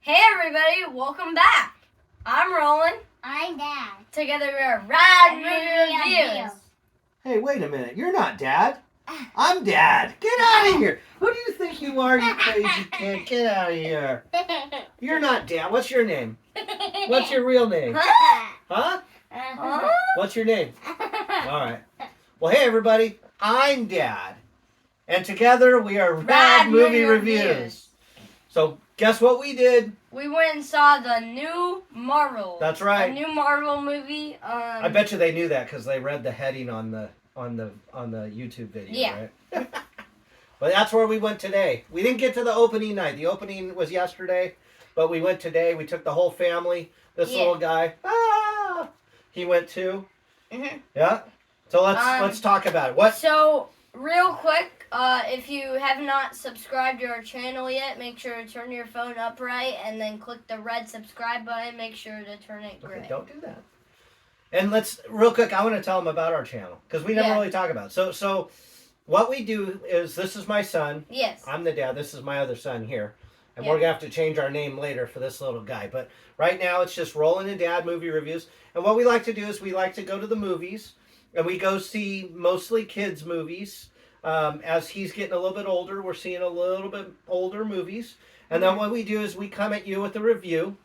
Hey everybody, welcome back. I'm Roland. I'm Dad. Together we're R.A.D movie reviews. Hey, wait a minute. You're not Dad. I'm Dad. Get out of here. Who do you think you are, you crazy kid? Get out of here. You're not Dad. What's your name? What's your real name? Huh? What's your name? All right. Well, hey, everybody. I'm Dad. And together we are R.A.D movie reviews. So, guess what we did? We went and saw the new Marvel. That's right. A new Marvel movie. I bet you they knew that because they read the heading on the YouTube video, yeah. Right? But that's where we went today. We didn't get to the opening night. The opening was yesterday, but we went today. We took the whole family. This little guy, he went too. Mm-hmm. Yeah. So let's talk about it. What? So real quick, if you have not subscribed to our channel yet, make sure to turn your phone upright and then click the red subscribe button. Make sure to turn it gray. Okay, don't do that. And real quick, I want to tell them about our channel because we never really talk about it. So what we do is, this is my son. Yes. I'm the dad. This is my other son here. And we're going to have to change our name later for this little guy. But right now, it's just Roland and Dad movie reviews. And what we like to do is we like to go to the movies. And we go see mostly kids' movies. As he's getting a little bit older, we're seeing a little bit older movies. And then what we do is we come at you with a review.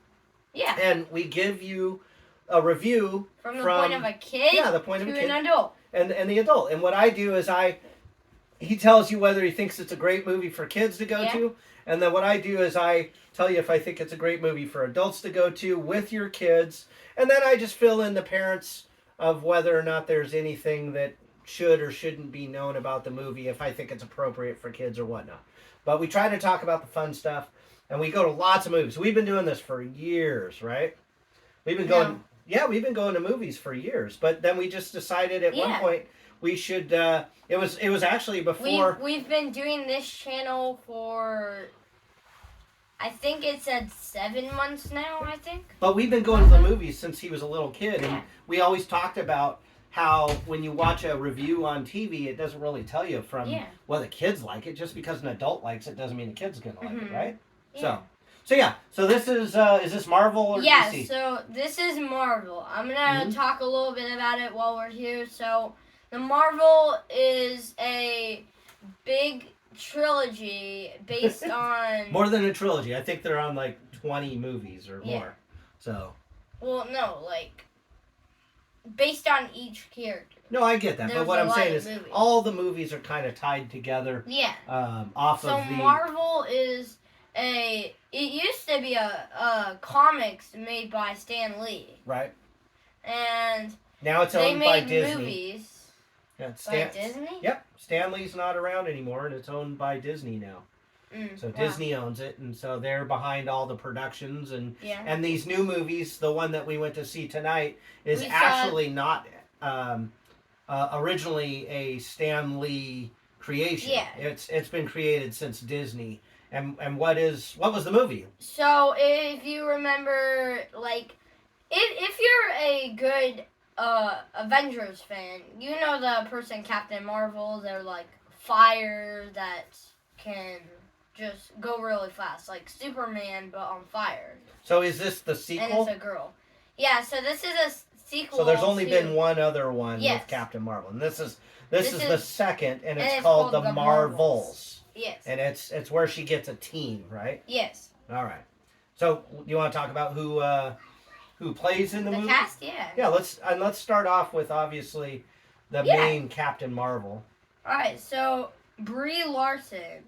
Yeah. And we give you a review from the point of a kid the point of a kid, an adult. And the adult. And what I do is he tells you whether he thinks it's a great movie for kids to go to. And then what I do is I tell you if I think it's a great movie for adults to go to with your kids. And then I just fill in the parents of whether or not there's anything that should or shouldn't be known about the movie, if I think it's appropriate for kids or whatnot. But we try to talk about the fun stuff. And we go to lots of movies. We've been doing this for years, right? We've been going... Yeah, we've been going to movies for years, but then we just decided at one point we should. It was actually before. We've been doing this channel for, I think it said 7 months now. I think. But we've been going to the movies since he was a little kid, and we always talked about how when you watch a review on TV, it doesn't really tell you from whether kids like it. Just because an adult likes it doesn't mean the kid's gonna like it, right? Yeah. So this is this Marvel or DC? Yeah, so this is Marvel. I'm going to talk a little bit about it while we're here. So the Marvel is a big trilogy based on... More than a trilogy. I think they're on like 20 movies or more. So. Well, no, like based on each character. No, I get that. But what I'm saying is all the movies are kind of tied together. Yeah. So Marvel is... It used to be a comics made by Stan Lee. Right. And now it's owned by Disney. They made movies by Disney? Yep. Stan Lee's not around anymore, and it's owned by Disney now. So Disney owns it, and so they're behind all the productions. And these new movies, the one that we went to see tonight, is actually not originally a Stan Lee creation. Yeah. It's been created since Disney. And what was the movie? So if you remember, like, if you're a good Avengers fan, you know the person Captain Marvel. They're like fire that can just go really fast, like Superman but on fire. So is this the sequel? And it's a girl. Yeah. So this is a sequel. So there's only been one other one with Captain Marvel, and this is the second, and it's called the Marvels. Yes. And it's where she gets a team, right? Yes. All right. So you want to talk about who plays in the movie? The cast, yeah. Yeah. Let's start off with obviously the main Captain Marvel. All right. So Brie Larson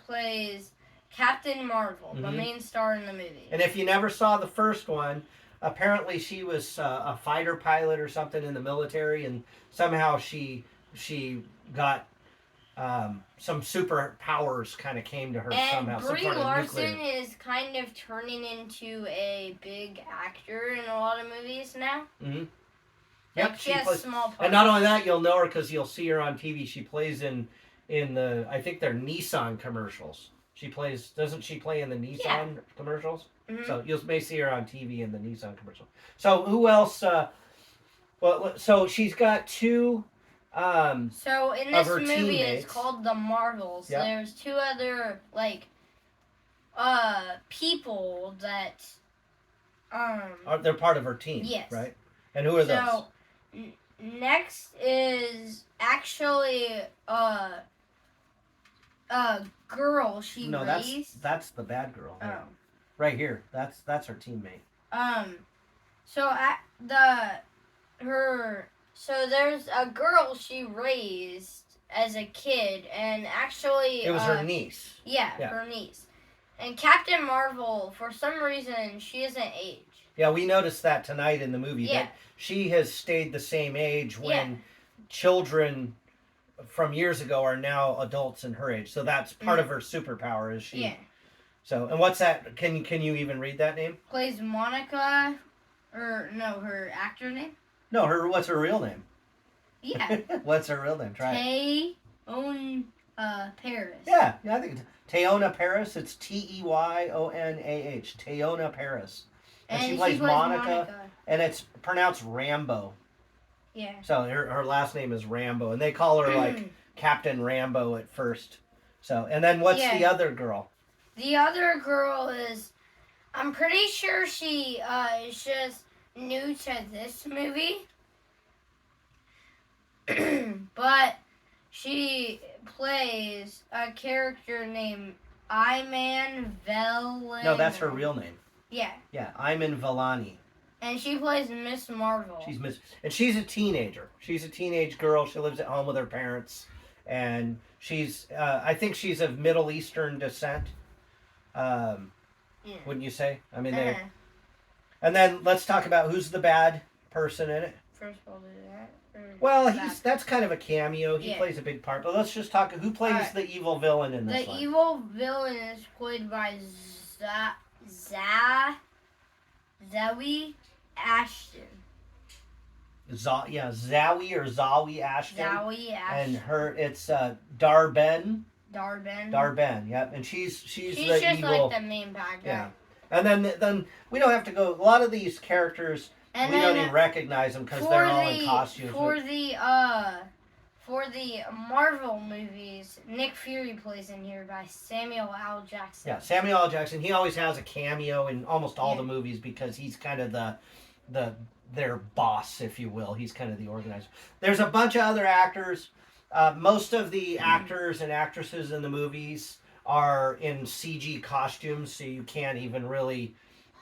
plays Captain Marvel, the main star in the movie. And if you never saw the first one, apparently she was a fighter pilot or something in the military, and somehow she got. Some superpowers kind of came to her somehow. Brie Larson is kind of turning into a big actor in a lot of movies now. Mm-hmm. Yep, like she has small parts. And not only that, you'll know her because you'll see her on TV. She plays in the, I think they're Nissan commercials. Doesn't she play in the Nissan commercials? Mm-hmm. So you may see her on TV in the Nissan commercial. So who else? So she's got two... so in this movie, it's called The Marvels. Yep. There's two other, like, people that They're part of her team, yes. right? And who are those? So next is actually a girl she raised. that's the bad girl. Oh. Right here. That's her teammate. So so there's a girl she raised as a kid, and actually it was her niece. Yeah, her niece. And Captain Marvel, for some reason, she isn't age. Yeah, we noticed that tonight in the movie. Yeah. That she has stayed the same age when children from years ago are now adults in her age. So that's part of her superpower. Is she? Yeah. So, and what's that? Can you even read that name? Plays Monica, or no, her actor name? No, what's her real name? Yeah. What's her real name? Try it. Paris. Yeah, I think it's Teyonah Paris. It's Teyonah. Teyonah Paris. And she plays Monica, and it's pronounced Rambo. Yeah. So her last name is Rambo, and they call her like Captain Rambo at first. So, and then what's the other girl? The other girl is, I'm pretty sure she is just new to this movie, but she plays a character named Iman Vellani. No, that's her real name. Yeah. Yeah, Iman Vellani. And she plays Miss Marvel. She's a teenager. She's a teenage girl. She lives at home with her parents, and she's I think she's of Middle Eastern descent. Wouldn't you say? I mean, they. And then let's talk about who's the bad person in it. First of all, do that. Well, that's kind of a cameo. He plays a big part. But let's just talk. Who plays the evil villain in this one? The evil villain is played by Zoe Ashton. Zowie or Zawi Ashton. Zowie Ashton. And it's Darben. Darben. Yep. And she's the just evil. like the main bad guy. Yeah. And then we don't have to go. A lot of these characters we don't even recognize them because they're all in costumes. For the Marvel movies, Nick Fury plays in here by Samuel L. Jackson. Yeah, Samuel L. Jackson. He always has a cameo in almost all the movies because he's kind of their boss, if you will. He's kind of the organizer. There's a bunch of other actors. Most of the actors and actresses in the movies are in CG costumes, so you can't even really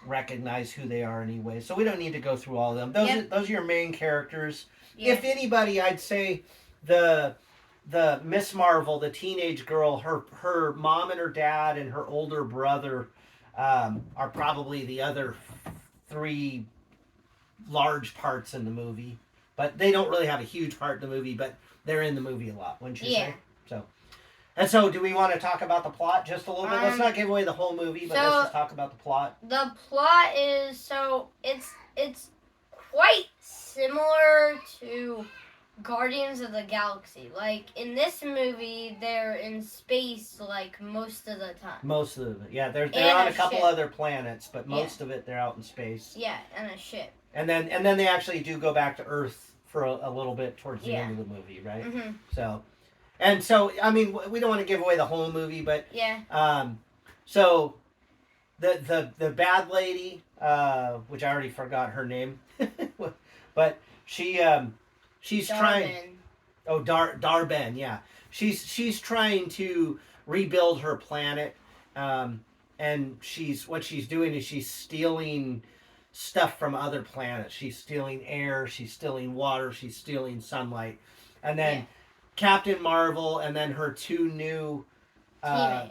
recognize who they are anyway. So we don't need to go through all of them. Those are your main characters. If anybody, I'd say the Miss Marvel, the teenage girl, her mom and her dad and her older brother are probably the other three large parts in the movie. But they don't really have a huge part in the movie, but they're in the movie a lot, wouldn't you say? So do we want to talk about the plot just a little bit? Let's not give away the whole movie, but let's just talk about the plot. The plot is, it's quite similar to Guardians of the Galaxy. Like, in this movie, they're in space, like, most of the time. Most of it, yeah. They're on a couple other planets, but most of it, they're out in space. Yeah, and a ship. And then they actually do go back to Earth for a little bit towards the end of the movie, right? Mm-hmm. So, I mean, we don't want to give away the whole movie, but so the bad lady, which I already forgot her name, but she's Darben. trying. Oh, Darben, yeah. She's trying to rebuild her planet, and what she's doing is she's stealing stuff from other planets. She's stealing air, she's stealing water, she's stealing sunlight, and then Captain Marvel and then her two new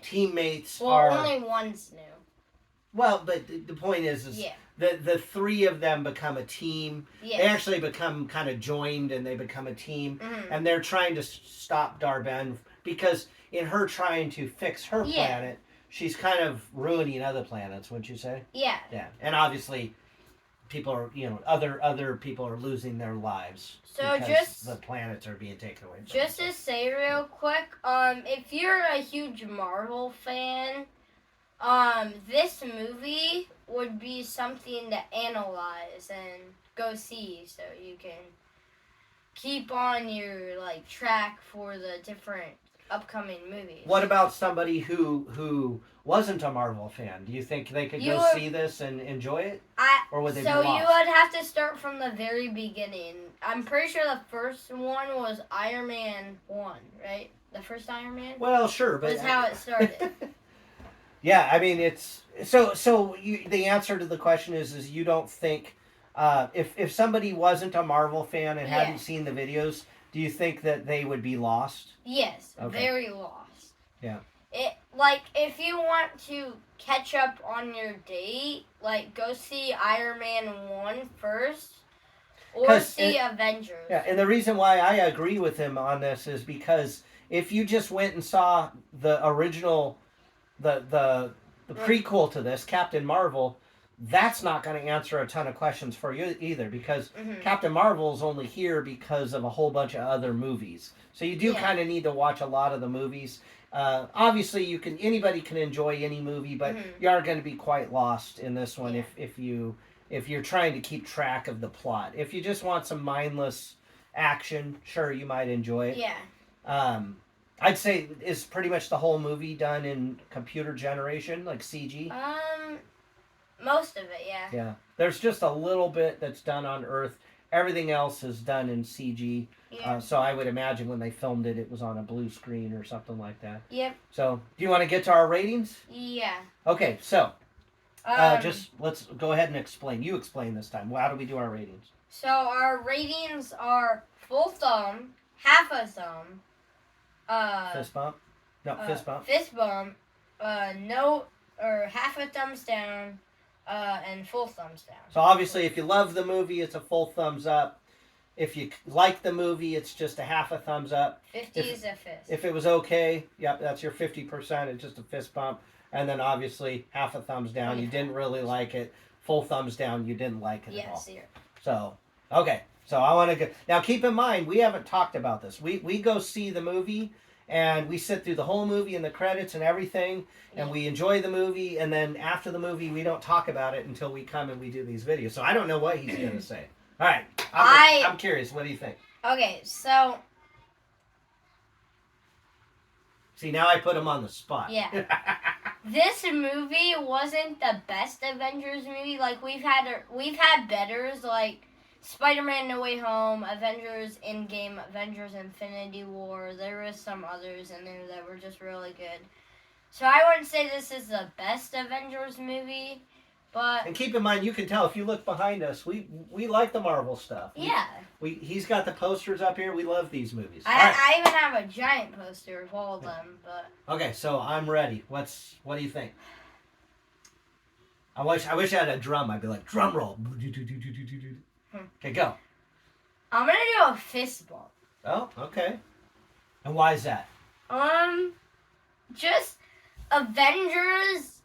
teammates are. Well, only one's new. Well, but the point is the three of them become a team. Yes. They actually become kind of joined and they become a team. Mm-hmm. And they're trying to stop Darben because in her trying to fix her planet, she's kind of ruining other planets, wouldn't you say? Yeah. Yeah. And obviously people are, other people are losing their lives. So because the planets are being taken away. Just to say real quick, if you're a huge Marvel fan, this movie would be something to analyze and go see, so you can keep on your track for the different upcoming movies. What about somebody who wasn't a Marvel fan? Do you think they could go see this and enjoy it? Or would they be lost? So you would have to start from the very beginning. I'm pretty sure the first one was Iron Man 1, right? The first Iron Man? Well, sure, but... That's how it started. Yeah, I mean, it's... So the answer to the question is you don't think... if somebody wasn't a Marvel fan and hadn't seen the videos, do you think that they would be lost? Yes, okay. Very lost. Yeah. If you want to catch up on your date, go see Iron Man 1 first, or see Avengers. Yeah, and the reason why I agree with him on this is because if you just went and saw the original, the prequel to this, Captain Marvel, that's not going to answer a ton of questions for you either, because Captain Marvel's only here because of a whole bunch of other movies. So you do kind of need to watch a lot of the movies. Obviously, anybody can enjoy any movie, but you are going to be quite lost in this one if you're trying to keep track of the plot. If you just want some mindless action, sure, you might enjoy it. Yeah. I'd say is pretty much the whole movie done in computer generation, like CG. Most of it, yeah. Yeah. There's just a little bit that's done on Earth. Everything else is done in CG. Yeah. So I would imagine when they filmed it, it was on a blue screen or something like that. Yep. So, do you want to get to our ratings? Yeah. Okay, so, just let's go ahead and explain. You explain this time. How do we do our ratings? So, our ratings are full thumb, half a thumb, fist bump? No, fist bump. Fist bump, no, or half a thumbs down, and full thumbs down. So obviously, if you love the movie, it's a full thumbs up. If you like the movie, it's just a half a thumbs up. 50 is a fist. If it was okay, yep, that's your 50%. It's just a fist bump. And then obviously, half a thumbs down. You didn't really like it. Full thumbs down. You didn't like it at all. Yes, So, okay. So I want to go. Now, keep in mind, we haven't talked about this. We go see the movie, and we sit through the whole movie and the credits and everything, and we enjoy the movie, and then after the movie, we don't talk about it until we come and we do these videos. So I don't know what he's going to say. All right. I'm curious. What do you think? Okay, so... See, now I put him on the spot. Yeah. This movie wasn't the best Avengers movie. We've had betters, like Spider-Man No Way Home, Avengers Endgame, Avengers Infinity War. There was some others in there that were just really good. So I wouldn't say this is the best Avengers movie, but... And keep in mind, you can tell if you look behind us, we like the Marvel stuff. Yeah. He's got the posters up here. We love these movies. I even have a giant poster of all of them, but... Okay, so I'm ready. What do you think? I wish I had a drum. I'd be like, drum roll. Okay, go. I'm gonna do a fist bump. Oh, okay. And why is that? Just Avengers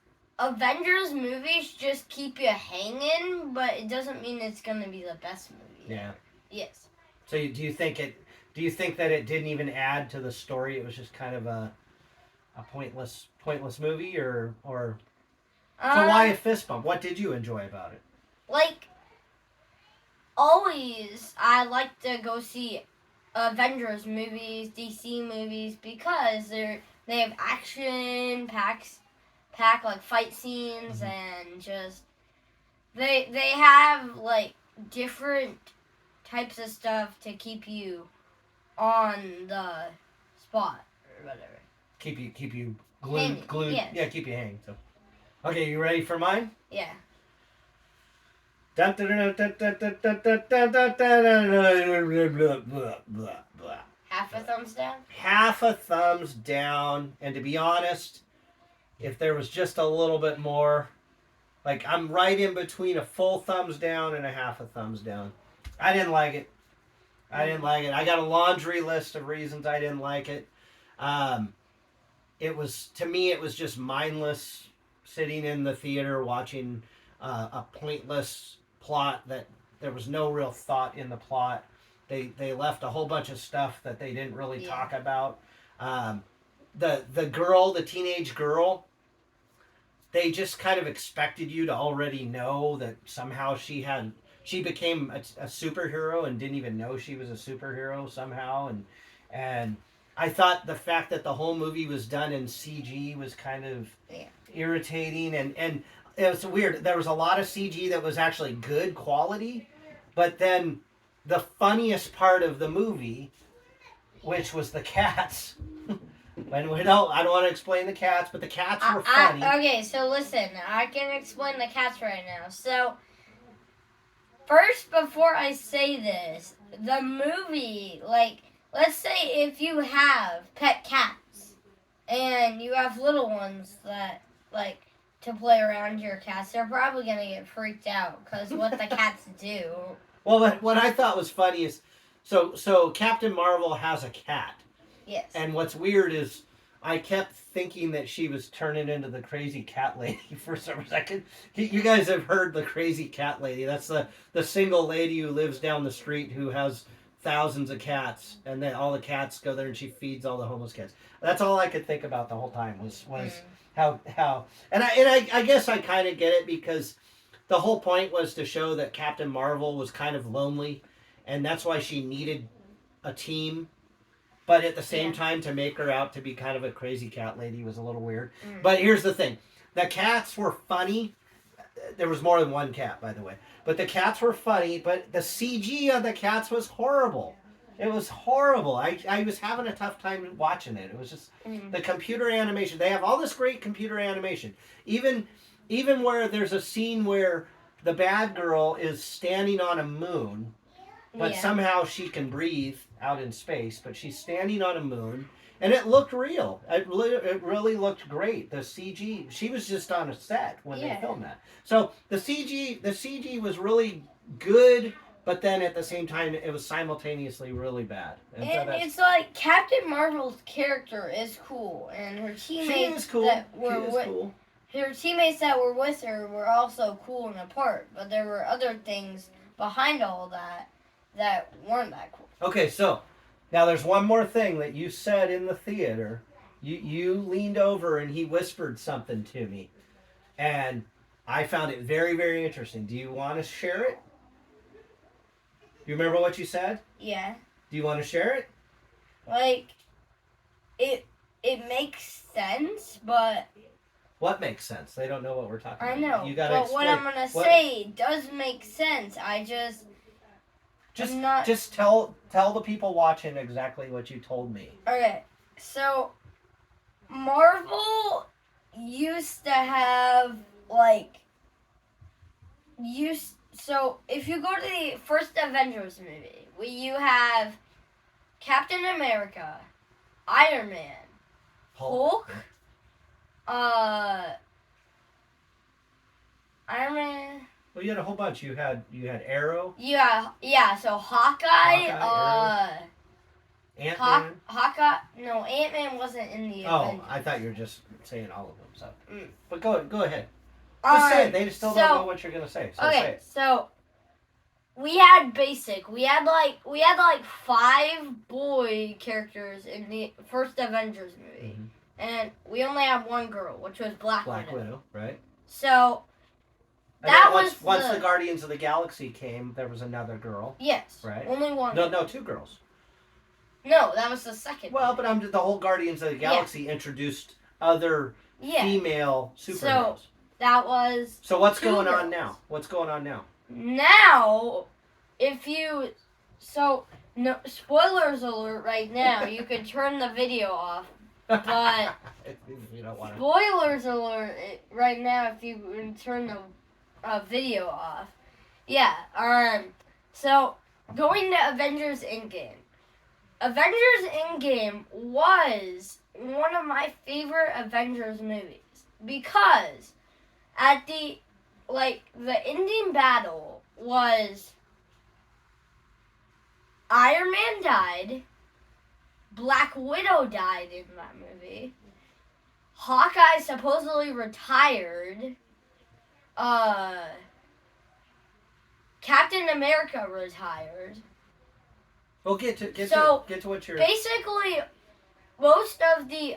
movies just keep you hanging, but it doesn't mean it's gonna be the best movie. Yeah. Yes. So do you think that it didn't even add to the story? It was just kind of a pointless movie, or so why a fist bump? What did you enjoy about it? Always, I like to go see Avengers movies, DC movies, because they have action pack fight scenes, and just they have different types of stuff to keep you on the spot or whatever. Keep you glued. Yes. Yeah, keep you hanging. So, okay, you ready for mine? Yeah. Half a thumbs down? Half a thumbs down. And to be honest, if there was just a little bit more, I'm right in between a full thumbs down and a half a thumbs down. I didn't like it. I got a laundry list of reasons I didn't like it. To me, it was just mindless sitting in the theater watching a pointless plot that there was no real thought in the plot. They left a whole bunch of stuff that they didn't really talk about. The teenage girl, they just kind of expected you to already know that somehow she became a superhero and didn't even know she was a superhero somehow. And I thought the fact that the whole movie was done in CG was kind of irritating, and it was weird. There was a lot of CG that was actually good quality, but then the funniest part of the movie, which was the cats. And I don't want to explain the cats, but the cats were funny. Okay, so listen, I can explain the cats right now. So, first, before I say this, the movie, like, let's say if you have pet cats and you have little ones that, like, to play around your cats, they're probably going to get freaked out because what the cats do. Well, what I thought was funny is, so Captain Marvel has a cat. Yes. And what's weird is I kept thinking that she was turning into the crazy cat lady for some reason. You guys have heard the crazy cat lady. That's the single lady who lives down the street who has thousands of cats, and then all the cats go there and she feeds all the homeless cats. That's all I could think about the whole time was how and I guess I kind of get it, because the whole point was to show that Captain Marvel was kind of lonely, and that's why she needed a team. But at the same time, to make her out to be kind of a crazy cat lady was a little weird. But here's the thing. The cats were funny. There was more than one cat, by the way. But the cats were funny, but the CG on the cats was horrible. It was horrible. I was having a tough time watching it. It was just the computer animation. They have all this great computer animation. Even where there's a scene where the bad girl is standing on a moon, but somehow she can breathe out in space, but she's standing on a moon, and it looked real. It really looked great. The CG, she was just on a set when they filmed that. So the CG was really good, but then at the same time, it was simultaneously really bad. And so it's like Captain Marvel's character is cool, and her teammates her teammates that were with her were also cool in a part, but there were other things behind all that weren't that cool. Okay, so now there's one more thing that you said in the theater. You leaned over and he whispered something to me, and I found it very, very interesting. Do you want to share it? Do you remember what you said? Yeah. Do you want to share it? Like, it makes sense, but... What makes sense? They don't know what we're talking about. I know, You gotta but explain. what I'm going to say does make sense. Just tell the people watching exactly what you told me. Okay, so Marvel used to have, like, so if you go to the first Avengers movie, you have Captain America, Iron Man, Hulk, Iron Man. Well, you had a whole bunch. You had Arrow. Yeah. So Hawkeye, Ant-Man. Hawkeye. No, Ant-Man wasn't in the Avengers. I thought you were just saying all of them. So, but go ahead. Just say it. They still don't know what you're gonna say. So say it. So we had like 5 boy characters in the first Avengers movie, and we only have one girl, which was Black Widow. Right? So. Once the Guardians of the Galaxy came, there was another girl. Yes. Right? Only one. No, 2 girls. No, that was the second. Well, but the whole Guardians of the Galaxy introduced other female superheroes. So that was. So what's going on now? What's going on now? Now, no spoilers alert right now. You can turn the video off. But you don't want to. Spoilers alert right now if you turn the video off. Yeah. So going to Avengers Endgame. Avengers Endgame was one of my favorite Avengers movies because at the ending battle was Iron Man died, Black Widow died in that movie, Hawkeye supposedly retired, Captain America retired. Well, get to what you're. Basically, most of the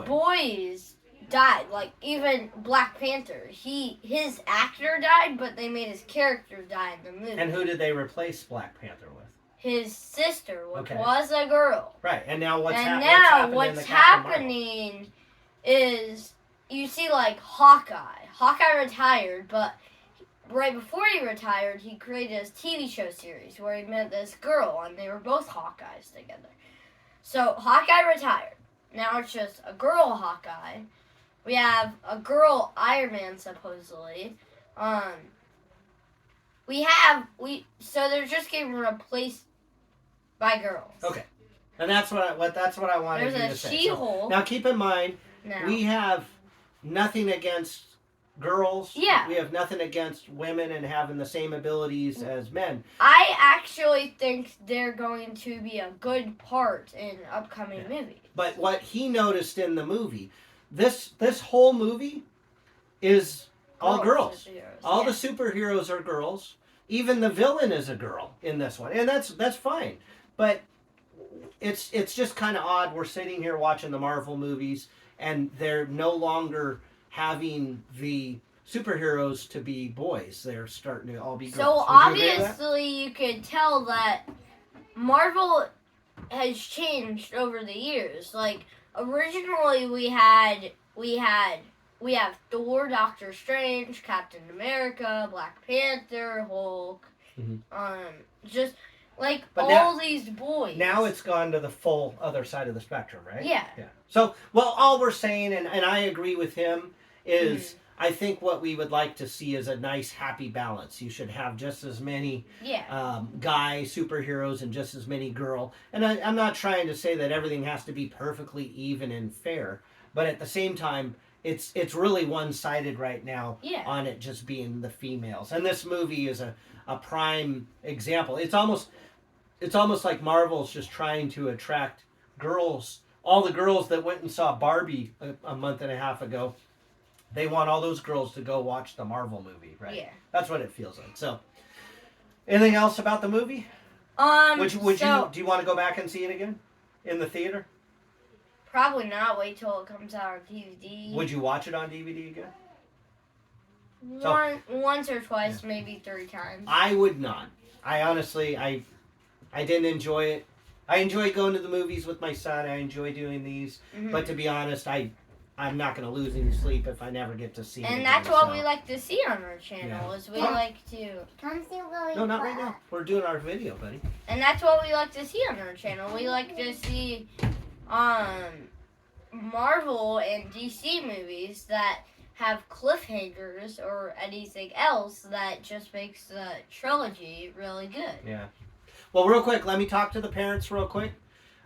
boys died. Like even Black Panther, his actor died, but they made his character die in the movie. And who did they replace Black Panther with? his sister, which Okay. was a girl. Right, and now what's what's happening is you see like Hawkeye. Hawkeye retired, but right before he retired, he created his TV show series where he met this girl, and they were both Hawkeyes together. So Hawkeye retired. Now it's just a girl Hawkeye. We have a girl Iron Man supposedly. So they're just getting replaced by girls. Okay, and that's what I wanted There's you to a say. She-Hulk. So, now keep in mind, Now. we have nothing against girls. Yeah. We have nothing against women and having the same abilities as men. I actually think they're going to be a good part in upcoming movies. But what he noticed in the movie, this whole movie is all girls. All the superheroes are girls. Even the villain is a girl in this one, and that's fine. But it's just kind of odd. We're sitting here watching the Marvel movies, and they're no longer having the superheroes to be boys. They're starting to all be girls. So obviously you could tell that Marvel has changed over the years. Like originally we have Thor, Doctor Strange, Captain America, Black Panther, Hulk, just like but all these boys. Now it's gone to the full other side of the spectrum, right? Yeah. So, well, all we're saying, and I agree with him, is I think what we would like to see is a nice, happy balance. You should have just as many guy superheroes and just as many girl. And I'm not trying to say that everything has to be perfectly even and fair, but at the same time, it's really one-sided right now on it just being the females. And this movie is a prime example. It's almost like Marvel's just trying to attract girls. All the girls that went and saw Barbie a month and a half ago, they want all those girls to go watch the Marvel movie, right? Yeah. That's what it feels like. So, anything else about the movie? Do you want to go back and see it again in the theater? Probably not. Wait till it comes out on DVD. Would you watch it on DVD again? Once or twice, maybe 3 times. I would not. I honestly, I didn't enjoy it. I enjoy going to the movies with my son. I enjoy doing these. But to be honest, I'm not going to lose any sleep if I never get to see it. And that's what we like to see on our channel. Is we like to Come see Willie. No, not right now. We're doing our video, buddy. And that's what we like to see on our channel. We like to see Marvel and DC movies that have cliffhangers or anything else that just makes the trilogy really good. Yeah. Well, real quick, let me talk to the parents real quick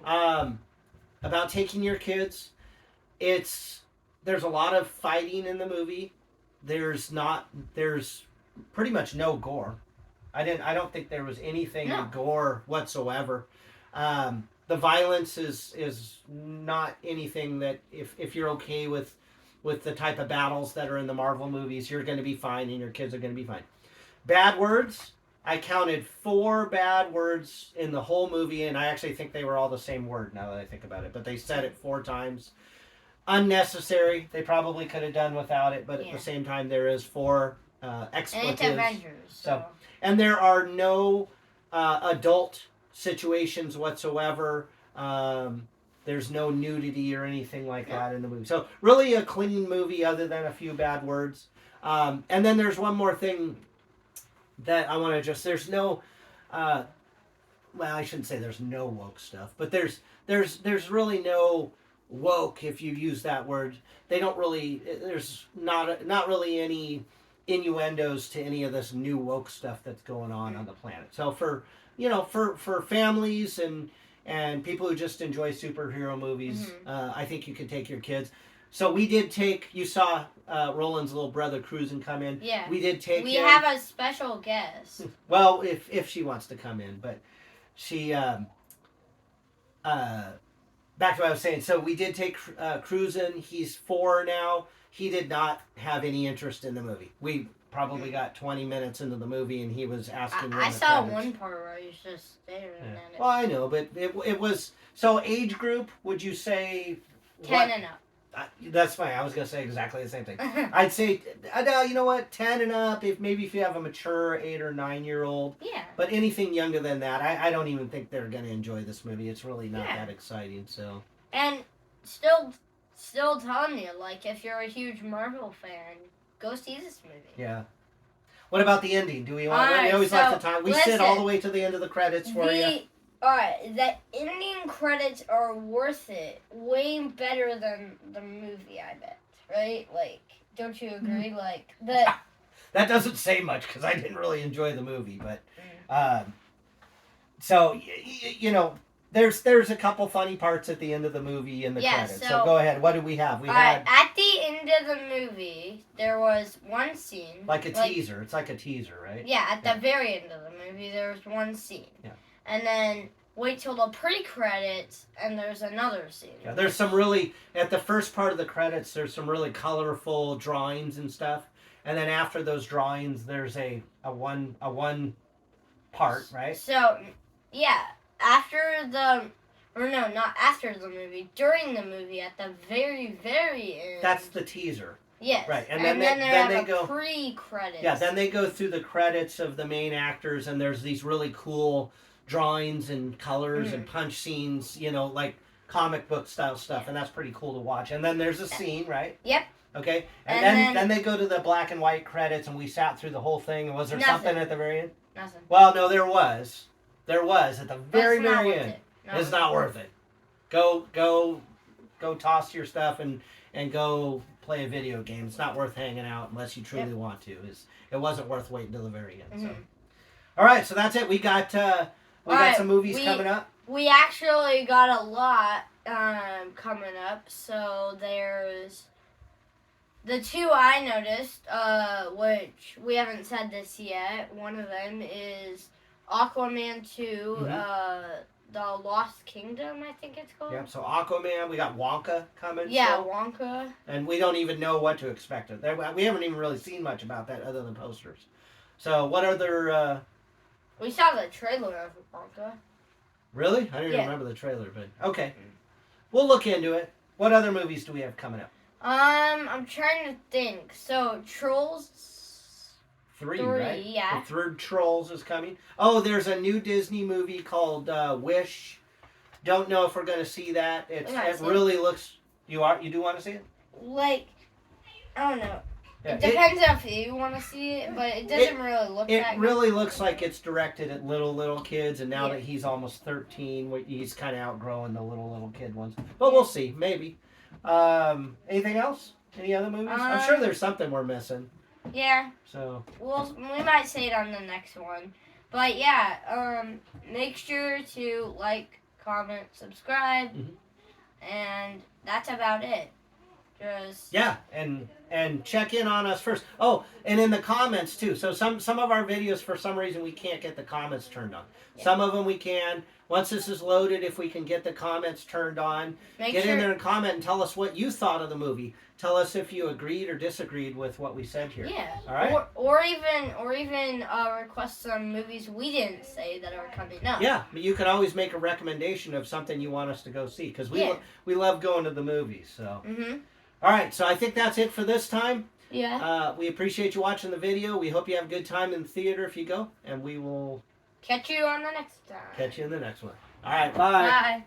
about taking your kids. There's a lot of fighting in the movie. There's pretty much no gore. I don't think there was anything gore whatsoever. The violence is not anything that if you're okay with the type of battles that are in the Marvel movies, you're going to be fine and your kids are going to be fine. Bad words. I counted 4 bad words in the whole movie, and I actually think they were all the same word now that I think about it, but they said it 4 times. Unnecessary. They probably could have done without it, but at the same time, there is 4 expletives. And it's Avengers. And there are no adult situations whatsoever. There's no nudity or anything like that in the movie. So really a clean movie other than a few bad words. And then there's one more thing that I want to there's no, well, I shouldn't say there's no woke stuff, but there's really no woke, if you use that word. They don't really, there's not really any innuendos to any of this new woke stuff that's going on the planet. So for families and people who just enjoy superhero movies, I think you could take your kids. So we did you saw Roland's little brother Cruisin come in. Yeah. We did take We have a special guest. Well, if she wants to come in, but she, back to what I was saying. So we did take Cruisin. He's 4 now. He did not have any interest in the movie. We probably got 20 minutes into the movie and he was asking. I saw one part where he was just staring at it. Well, I know, but it was, so age group, would you say 10 and up. That's fine. I was gonna say exactly the same thing. I'd say, you know what, 10 and up. If you have a mature 8 or 9-year-old. Yeah. But anything younger than that, I don't even think they're gonna enjoy this movie. It's really not that exciting. So. And still telling you, like, if you're a huge Marvel fan, go see this movie. Yeah. What about the ending? Do we want? Alright, we always like to talk. We sit all the way to the end of the credits for you. Alright, the ending credits are worth it. Way better than the movie, I bet. Right? Like, don't you agree? Like, that doesn't say much because I didn't really enjoy the movie, but so you know, there's a couple funny parts at the end of the movie in the credits. So go ahead. What did we have? We had at the end of the movie there was one scene. Like a teaser. It's like a teaser, right? Yeah, at the very end of the movie there was one scene. Yeah. And then wait till the pre-credits and there's another scene. Yeah, there's some really at the first part of the credits. There's some really colorful drawings and stuff, and then after those drawings, there's a one part, right? So, yeah, not after the movie, during the movie, at the very, very end. That's the teaser. Yes. Right, and then they go pre-credits. Yeah, then they go through the credits of the main actors, and there's these really cool drawings and colors and punch scenes, you know, like comic book style stuff, and that's pretty cool to watch. And then there's a scene, right? Yep. Okay, and then they go to the black and white credits, and we sat through the whole thing. Was there something at the very end? Nothing. Well, no, there was. There was at the very end. It's not worth it. Go toss your stuff and go play a video game. It's not worth hanging out unless you truly want to. It wasn't worth waiting till the very end. So, all right, so that's it. We got some movies coming up. We actually got a lot coming up. So there's the two I noticed, which we haven't said this yet. One of them is Aquaman 2, The Lost Kingdom, I think it's called. Yep, so Aquaman, we got Wonka coming. Yeah, still. Wonka. And we don't even know what to expect. We haven't even really seen much about that other than posters. So what other... We saw the trailer of Wonka. Really? I don't even remember the trailer, but... Okay. We'll look into it. What other movies do we have coming up? I'm trying to think. So, Trolls 3, right? Yeah. The third Trolls is coming. Oh, there's a new Disney movie called Wish. Don't know if we're going to see that. It really looks... You do want to see it? Like, I don't know. Yeah, it depends if you want to see it, but it doesn't really look that good. It really looks like it's directed at little kids, and now that he's almost 13, he's kind of outgrowing the little kid ones. But we'll see. Maybe. Anything else? Any other movies? I'm sure there's something we're missing. Yeah. So. We might say it on the next one. But yeah, make sure to like, comment, subscribe, and that's about it. Yeah, and check in on us first. Oh, and in the comments too. So some of our videos, for some reason, we can't get the comments turned on. Yeah. Some of them we can. Once this is loaded, if we can get the comments turned on, get in there and comment and tell us what you thought of the movie. Tell us if you agreed or disagreed with what we said here. Yeah. All right. Or even request some movies we didn't say that are coming up. Yeah, but you can always make a recommendation of something you want us to go see, because we love going to the movies. So. All right, so I think that's it for this time. Yeah. We appreciate you watching the video. We hope you have a good time in the theater if you go, and we will catch you on the next time. Catch you in the next one. All right, bye. Bye.